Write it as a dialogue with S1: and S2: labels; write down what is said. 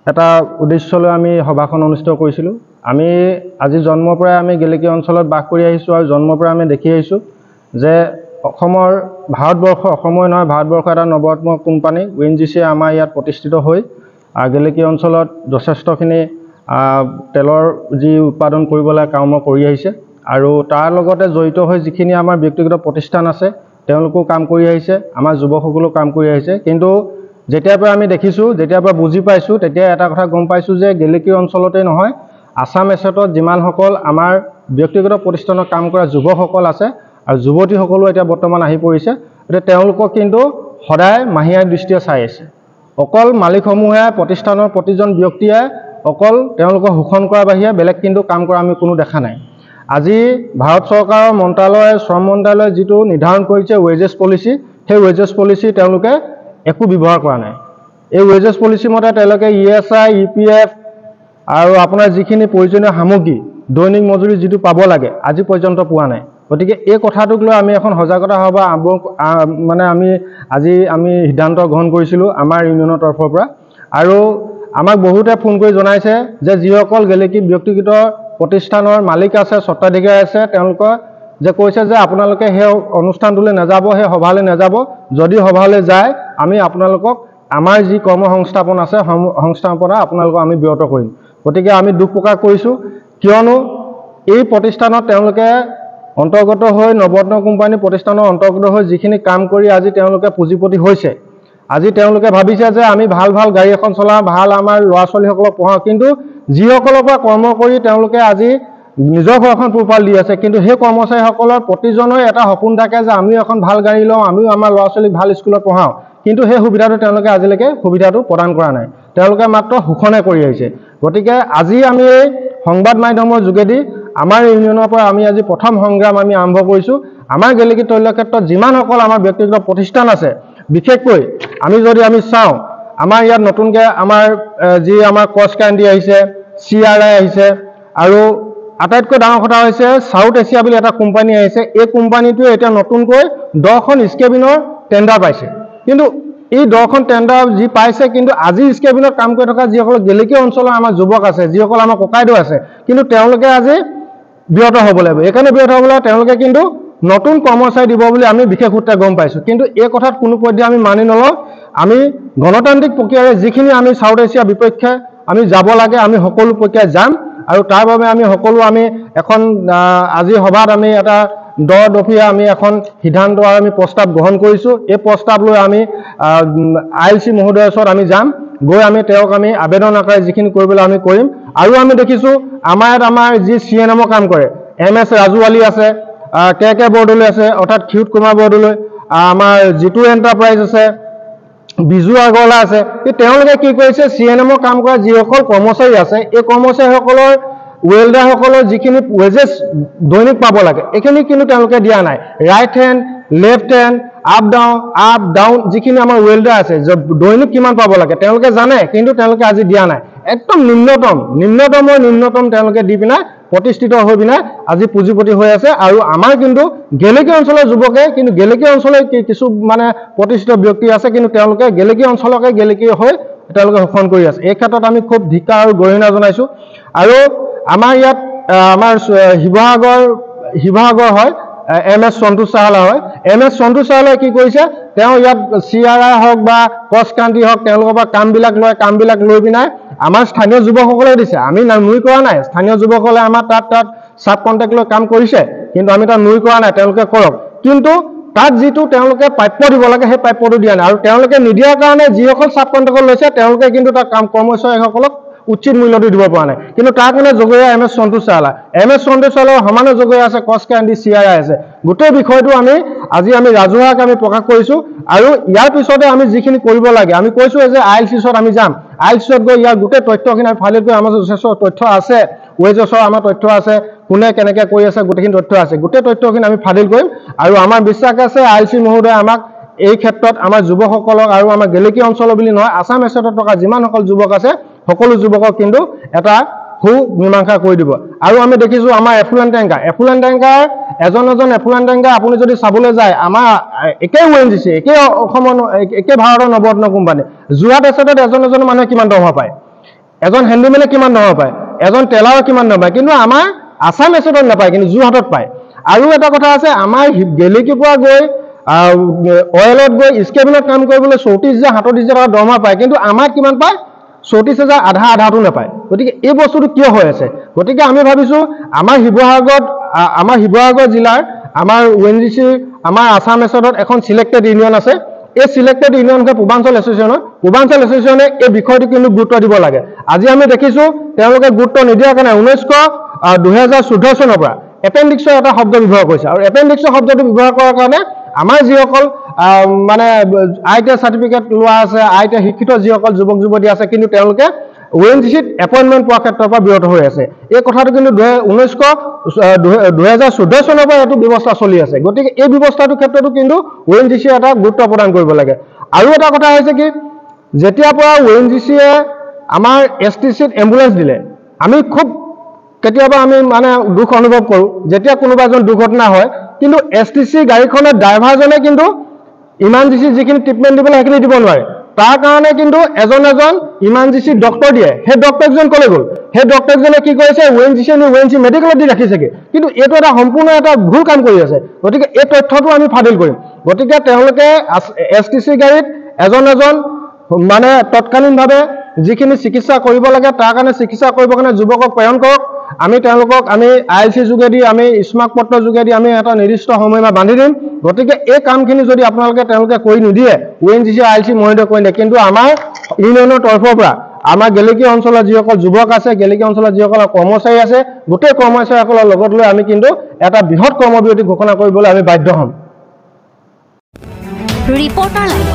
S1: এটা উদ্দেশ্যলৈ আমি সভাখন অনুষ্ঠিত কৰিছিলোঁ। আমি আজি জন্মৰ পৰাই আমি গেলেকী অঞ্চলত বাস কৰি আহিছোঁ আৰু জন্মৰ পৰা আমি দেখি আহিছোঁ যে অসমৰ নহয় ভাৰতবৰ্ষৰ এটা নৱৰত্ন কোম্পানী ONGC আমাৰ ইয়াত প্ৰতিষ্ঠিত হৈ গেলেকী অঞ্চলত যথেষ্টখিনি তেলৰ যি উৎপাদন কৰিবলৈ কাম কৰি আহিছে আৰু তাৰ লগতে জড়িত হৈ যিখিনি আমাৰ ব্যক্তিগত প্ৰতিষ্ঠান আছে তেওঁলোকো কাম কৰি আহিছে, আমাৰ যুৱকসকলেও কাম কৰি আহিছে। কিন্তু যেতিয়াৰ পৰা আমি দেখিছোঁ, যেতিয়াৰ পৰা বুজি পাইছোঁ, তেতিয়া এটা কথা গম পাইছোঁ যে গেলেকী অঞ্চলতে নহয় আসাম এছেটত যিমানসকল আমাৰ ব্যক্তিগত প্ৰতিষ্ঠানত কাম কৰা যুৱকসকল আছে আৰু যুৱতীসকলো এতিয়া বৰ্তমান আহি পৰিছে, এতিয়া তেওঁলোকক কিন্তু সদায় মাহিয়াৰ দৃষ্টিৰে চাই আছে। অকল মালিকসমূহে প্ৰতিষ্ঠানৰ প্ৰতিজন ব্যক্তিয়ে অকল তেওঁলোকক শোষণ কৰাৰ বাহিৰে বেলেগ কিন্তু কাম কৰা আমি কোনো দেখা নাই। আজি ভাৰত চৰকাৰৰ মন্ত্ৰালয়, শ্ৰম মন্ত্ৰালয়ে যিটো নিৰ্ধাৰণ কৰিছে ৱেজেছ পলিচি, সেই ৱেজেছ পলিচি তেওঁলোকে একো ব্যৱহাৰ কৰা নাই। এই ৱেজেছ পলিচি মতে তেওঁলোকে ESI, EPF আৰু আপোনাৰ যিখিনি প্ৰয়োজনীয় সামগ্ৰী দৈনিক মজুৰি যিটো পাব লাগে আজি পৰ্যন্ত পোৱা নাই। গতিকে এই কথাটোক লৈ আমি এখন সজাগতা সভা আমি সিদ্ধান্ত গ্ৰহণ কৰিছিলোঁ আমাৰ ইউনিয়নৰ তৰফৰ পৰা। আৰু আমাক বহুতে ফোন কৰি জনাইছে যে যিসকল গেলেকী ব্যক্তিগত প্ৰতিষ্ঠানৰ মালিক আছে, স্বত্বাধিকাৰী আছে, তেওঁলোকে যে কৈছে যে আপোনালোকে সেই অনুষ্ঠানটোলৈ নাযাব, সেই সভালৈ নাযাব। যদি সভালৈ যায় আমি আপোনালোকক আমাৰ যি কৰ্ম সংস্থাপন আছে সংস্থাপনা আপোনালোকক আমি বিৰত কৰিম। গতিকে আমি দুখ প্ৰকাশ কৰিছোঁ, কিয়নো এই প্ৰতিষ্ঠানত তেওঁলোকে অন্তৰ্গত হৈ নৱৰত্ন কোম্পানী প্ৰতিষ্ঠানৰ অন্তৰ্গত হৈ যিখিনি কাম কৰি আজি তেওঁলোকে পুঁজিপতি হৈছে, আজি তেওঁলোকে ভাবিছে যে আমি ভাল গাড়ী এখন চলাওঁ, ভাল আমাৰ ল'ৰা ছোৱালীসকলক পঢ়াওঁ, কিন্তু যিসকলৰ পৰা কৰ্ম কৰি তেওঁলোকে আজি নিজৰ ঘৰখন পোহপাল দি আছে, কিন্তু সেই কৰ্মচাৰীসকলৰ প্ৰতিজনৰ এটা সপোন থাকে যে আমিও এখন ভাল গাড়ী লওঁ, আমিও আমাৰ ল'ৰা ছোৱালীক ভাল স্কুলত পঢ়াওঁ, কিন্তু সেই সুবিধাটো তেওঁলোকে আজিলৈকে সুবিধাটো প্ৰদান কৰা নাই। তেওঁলোকে মাত্ৰ শোষণে কৰি আহিছে। গতিকে আজি আমি এই সংবাদ মাধ্যমৰ যোগেদি আমাৰ ইউনিয়নৰ পৰা আমি আজি প্ৰথম সংগ্ৰাম আমি আৰম্ভ কৰিছোঁ। আমাৰ গেলেকী তৈল ক্ষেত্ৰত যিমানসকল আমাৰ ব্যক্তিগত প্ৰতিষ্ঠান আছে, বিশেষকৈ আমি চাওঁ আমাৰ ইয়াত নতুনকৈ আমাৰ কচ কান্দি আহিছে, CRI আহিছে, আৰু আটাইতকৈ ডাঙৰ কথা হৈছে সাউথ এছিয়া বুলি এটা কোম্পানী আহিছে। এই কোম্পানীটোৱে এতিয়া নতুনকৈ 10খন স্কেবিনৰ টেণ্ডাৰ পাইছে। কিন্তু এই 10খন টেণ্ডাৰ যি পাইছে, কিন্তু আজি স্কেবিনত কাম কৰি থকা যিসকল গেলেকী অঞ্চলৰ আমাৰ যুৱক আছে, যিসকল আমাৰ ককাইদেউ আছে, কিন্তু তেওঁলোকে আজি বিৰত হ'ব লাগিব। এইকাৰণে বিৰত হ'ব লাগিব, তেওঁলোকে কিন্তু নতুন কৰ্মচাৰী দিব বুলি আমি বিশেষ সূত্ৰে গম পাইছোঁ। কিন্তু এই কথাত কোনো পৰ্যায়ে আমি মানি নলওঁ। আমি গণতান্ত্ৰিক প্ৰক্ৰিয়াৰে যিখিনি আমি সাউথ এছিয়াৰ বিপক্ষে আমি যাব লাগে, আমি সকলো প্ৰক্ৰিয়াত যাম, আৰু তাৰ বাবে আমি সকলো এখন আজি সভাত আমি এটা দফীয়া আমি এখন সিদ্ধান্ত আৰু আমি প্ৰস্তাৱ গ্ৰহণ কৰিছোঁ। এই প্ৰস্তাৱ লৈ আমি ILC মহোদয়ৰ ওচৰত আমি যাম, গৈ আমি তেওঁক আমি আবেদন আকাৰে যিখিনি কৰিবলৈ আমি কৰিম। আৰু আমি দেখিছোঁ আমাৰ যি CNMৰ কাম কৰে MS ৰাজু আলী আছে, KK বৰদলৈ আছে, অৰ্থাৎ ক্ষিৰোদ কুমাৰ বৰদলৈ, আমাৰ জিতু এণ্টাৰপ্ৰাইজ আছে, বিজু আগৰৱালা আছে। তেওঁলোকে কি কৰিছে, CNMৰ কাম কৰা যিসকল কৰ্মচাৰী আছে, এই কৰ্মচাৰীসকলৰ ৱেল্ডাৰসকলৰ যিখিনি ৱেজেছ দৈনিক পাব লাগে এইখিনি কিন্তু তেওঁলোকে দিয়া নাই। Right hand, left hand, up down যিখিনি আমাৰ ৱেল্ডাৰ আছে দৈনিক কিমান পাব লাগে তেওঁলোকে জানে, কিন্তু তেওঁলোকে আজি দিয়া নাই। একদম নিম্নতম তেওঁলোকে দি পিনে প্ৰতিষ্ঠিত হৈ পিনে আজি পুঁজিপতি হৈ আছে। আৰু আমাৰ কিন্তু গেলেকী অঞ্চলৰ যুৱকে, কিন্তু গেলেকী অঞ্চলৰ কিছু প্ৰতিষ্ঠিত ব্যক্তি আছে, কিন্তু তেওঁলোকে গেলেকী অঞ্চলকে গেলেকী হৈ তেওঁলোকে শোষণ কৰি আছে। এই ক্ষেত্ৰত আমি খুব ধিক্কাৰ আৰু গৰিহণা জনাইছোঁ। আৰু আমাৰ ইয়াত আমাৰ শিৱসাগৰ হয় MS সন্তোষ চাহালা হয়। MS সন্তোষ চাহালাই কি কৰিছে, তেওঁ ইয়াত CRI হওক বা কচ কান্তি হওক তেওঁলোকৰ পৰা কামবিলাক লৈ পিনাই আমাৰ স্থানীয় যুৱকসকলে দিছে। আমি নুই কৰা নাই, স্থানীয় যুৱকসকলে আমাৰ তাত চাব কণ্টেক্ট লৈ কাম কৰিছে, কিন্তু আমি তাত নুই কৰা নাই, তেওঁলোকে কৰক। কিন্তু তাত যিটো তেওঁলোকে প্ৰাপ্য দিব লাগে সেই প্ৰাপ্যটো দিয়া নাই। আৰু তেওঁলোকে নিদিয়াৰ কাৰণে যিসকল চাব কণ্টেক্টত লৈছে তেওঁলোকে কিন্তু তাত কৰ্মচাৰীসকলক উচিত মূল্যটো দিব পৰা নাই। কিন্তু তাৰ কাৰণে জগৰীয়া MS সন্তোষ চাহালা সমানে জগৰীয়া আছে, কচ কান্তি, CRI আছে। গোটেই বিষয়টো আজি আমি ৰাজহুৱাকে আমি প্ৰকাশ কৰিছোঁ। আৰু ইয়াৰ পিছতে আমি যিখিনি কৰিব লাগে আমি কৈছোঁ যে ILCত আমি যাম, ILCত গৈ ইয়াৰ গোটেই তথ্যখিনি আমি ফাইল কৰি, আমাৰ যথেষ্ট তথ্য আছে, ৱেজেছৰ আমাৰ তথ্য আছে, কোনে কেনেকৈ কৰি আছে গোটেইখিনি তথ্য আছে, গোটেই তথ্যখিনি আমি ফাইল কৰিম। আৰু আমাৰ বিশ্বাস আছে ILC মহোদয়ে আমাক এই ক্ষেত্ৰত আমাৰ যুৱকসকলক আৰু আমাৰ গেলেকী অঞ্চলৰ বুলি নহয় আসাম এছেটত থকা যিমানসকল যুৱক আছে সকলো যুৱকক কিন্তু এটা মীমাংসা কৰি দিব। আৰু আমি দেখিছোঁ আমাৰ এফুলেণ্ট টেংকাৰ এজন এফুলেণ্ট টেংকাৰ আপুনি যদি চাবলৈ যায় আমাৰ একেই ONGC, একেই ভাৰতৰ নৱৰত্ন কোম্পানী, যোৰহাট এছেটত এজন মানুহে কিমান দৰমহা পায়। এজন হেণ্ডিমেনে কিমান দৰমহা পায়, এজন টেলাৰৰ কিমান দৰমহা পায়, কিন্তু আমাৰ আছাম এছডত নাপায়, কিন্তু যোৰহাটত পায়। আৰু এটা কথা আছে, আমাৰ গেলেকীৰ পৰা গৈ অইলত গৈ স্কেবিনত কাম কৰিবলৈ 34,000 37,000 টকা দৰমহা পায়, কিন্তু আমাৰ কিমান পায় 34,000, আধাটো নাপায়। গতিকে এই বস্তুটো কিয় হৈ আছে? গতিকে আমি ভাবিছোঁ আমাৰ শিৱসাগৰ জিলাৰ আমাৰ ONGC আমাৰ আছাম এছডত এখন চিলেক্টেড ইউনিয়ন আছে। এই চিলেক্টেড ইউনিয়নকে পূৰ্বাঞ্চল এছ'চিয়েশ্যনে এই বিষয়টো কিন্তু গুৰুত্ব দিব লাগে। আজি আমি দেখিছোঁ তেওঁলোকে গুৰুত্ব নিদিয়াৰ কাৰণে 2014 চনৰ পৰা এপেণ্ডিক্সৰ এটা শব্দ ব্যৱহাৰ কৰিছে, আৰু এপেণ্ডিক্সৰ শব্দটো ব্যৱহাৰ কৰাৰ কাৰণে আমাৰ যিসকল মানে ITI চাৰ্টিফিকেট লোৱা আছে, ITI শিক্ষিত যিসকল যুৱক যুৱতী আছে, কিন্তু তেওঁলোকে ONGCত এপইণ্টমেণ্ট পোৱাৰ ক্ষেত্ৰৰ পৰা বিৰত হৈ আছে। এই কথাটো কিন্তু 2014 চনৰ পৰা এইটো ব্যৱস্থা চলি আছে। গতিকে এই ব্যৱস্থাটোৰ ক্ষেত্ৰতো কিন্তু ONGCয়ে এটা গুৰুত্ব প্ৰদান কৰিব লাগে। আৰু এটা কথা হৈছে কি, যেতিয়াৰ পৰা ONGCয়ে আমাৰ STCত এম্বুলেঞ্চ দিলে, আমি খুব কেতিয়াবা আমি মানে দুখ অনুভৱ কৰোঁ, যেতিয়া কোনোবা এজন দুৰ্ঘটনা হয়, কিন্তু STC গাড়ীখনৰ ড্ৰাইভাৰজনে কিন্তু ইমাৰ্জেঞ্চি যিখিনি ট্ৰিটমেণ্ট দিব লাগে সেইখিনি দিব নোৱাৰে। তাৰ কাৰণে কিন্তু এজন ইমাৰ্জেঞ্চি ডক্টৰ দিয়ে, সেই ডক্টৰজন ক'লৈ গ'ল? সেই ডক্টৰজনে কি কৰিছে, ONGC মেডিকেলত দি ৰাখিছেগৈ, কিন্তু এইটো এটা সম্পূৰ্ণ এটা ভুল কাম কৰি আছে। গতিকে এই তথ্যটো আমি ফাদিল কৰিম। গতিকে তেওঁলোকে STC গাড়ীত এজন মানে তৎকালীনভাৱে যিখিনি চিকিৎসা কৰিব লাগে তাৰ কাৰণে চিকিৎসা কৰিবৰ কাৰণে যুৱকক প্ৰেৰণ কৰক। আমি তেওঁলোকক ILC যোগেদি আমি স্মাৰক পত্ৰ যোগেদি আমি এটা নিৰ্দিষ্ট সময়সীমা বান্ধি দিম। গতিকে এই কামখিনি যদি তেওঁলোকে কৰি নিদিয়ে, ONGC ILC মনিটৰ কৰি দিয়ে, কিন্তু আমাৰ ইউনিয়নৰ তৰফৰ পৰা আমাৰ গেলেকী অঞ্চলৰ যিসকল যুৱক আছে, গেলেকী অঞ্চলৰ যিসকল কৰ্মচাৰী আছে, গোটেই কৰ্মচাৰীসকলৰ লগত লৈ আমি কিন্তু এটা বৃহৎ কৰ্মবিৰতি ঘোষণা কৰিবলৈ আমি বাধ্য হ'ম।
S2: Reporter live.